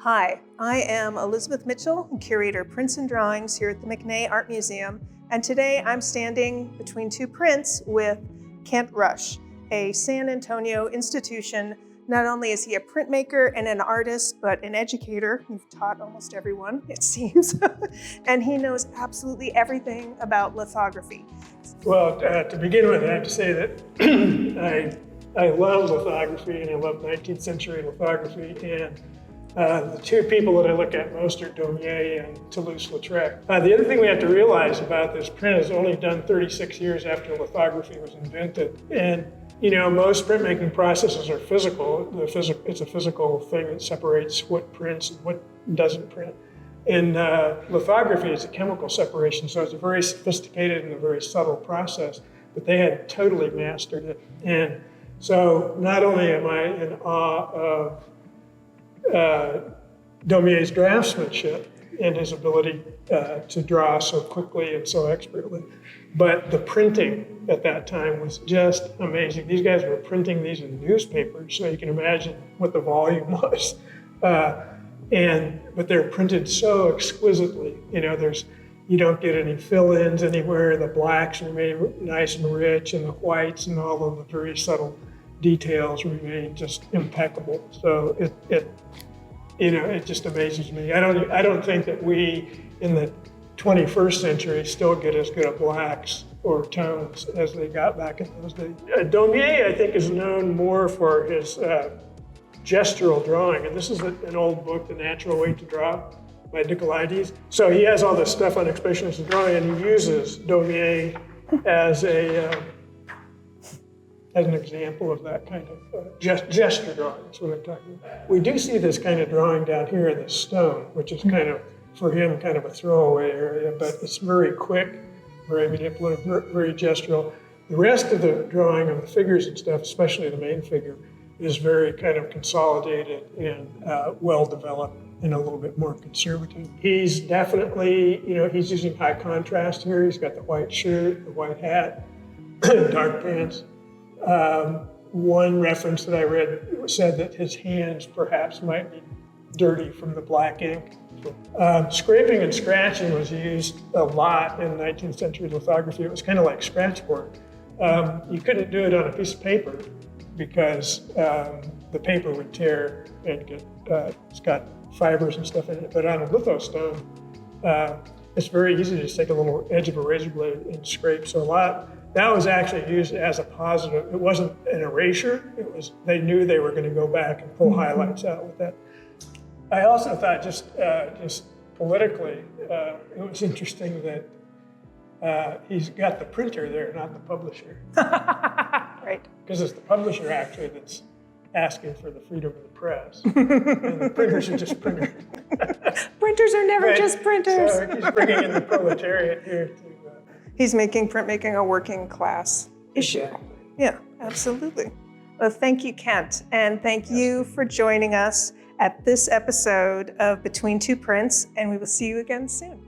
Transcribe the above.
Hi, I am Elizabeth Mitchell, Curator Prints and Drawings here at the McNay Art Museum, and today I'm standing between two prints with Kent Rush, a San Antonio institution. Not only is he a printmaker and an artist, but an educator. He's taught almost everyone, it seems, and he knows absolutely everything about lithography. Well, to begin with, I have to say that I love lithography and I love 19th century lithography, and the two people that I look at most are Daumier and Toulouse-Lautrec. The other thing we have to realize about this print is only done 36 years after lithography was invented. And you know, most printmaking processes are physical. It's a physical thing that separates what prints and what doesn't print. And lithography is a chemical separation, so it's a very sophisticated and a very subtle process, but they had totally mastered it. And so not only am I in awe of Daumier's draftsmanship and his ability to draw so quickly and so expertly, but the printing at that time was just amazing. These guys were printing these in newspapers, so you can imagine what the volume was. But they're printed so exquisitely. You know, you don't get any fill-ins anywhere. The blacks remain nice and rich, and the whites and all of the very subtle details remain just impeccable. So it just amazes me. I don't think that we in the 21st century still get as good at blacks or tones as they got back in those days. Daumier, I think, is known more for his gestural drawing, and this is an old book, The Natural Way to Draw by Nicolaides. So he has all this stuff on expressionist drawing, and he uses Daumier as an example of that kind of gesture drawing. That's what I'm talking about. We do see this kind of drawing down here in the stone, which is kind of, for him, kind of a throwaway area, but it's very quick, very manipulative, very gestural. The rest of the drawing of the figures and stuff, especially the main figure, is very kind of consolidated and well-developed and a little bit more conservative. He's definitely, he's using high contrast here. He's got the white shirt, the white hat, dark pants. One reference that I read said that his hands perhaps might be dirty from the black ink. Scraping and scratching was used a lot in 19th century lithography. It was kind of like scratch board. You couldn't do it on a piece of paper because the paper would tear and it's got fibers and stuff in it. But on a lithostone, it's very easy to just take a little edge of a razor blade and scrape. So that was actually used as a positive. It wasn't an erasure. They knew they were going to go back and pull highlights out with that. I also thought just politically, it was interesting that he's got the printer there, not the publisher. Right. Because it's the publisher actually that's asking for the freedom of the press. And the printers are just printers. Printers are never just printers. So he's bringing in the proletariat here to... He's making printmaking a working class issue. Exactly. Yeah, absolutely. Well, thank you, Kent. And thank you for joining us at this episode of Between Two Prints, and we will see you again soon.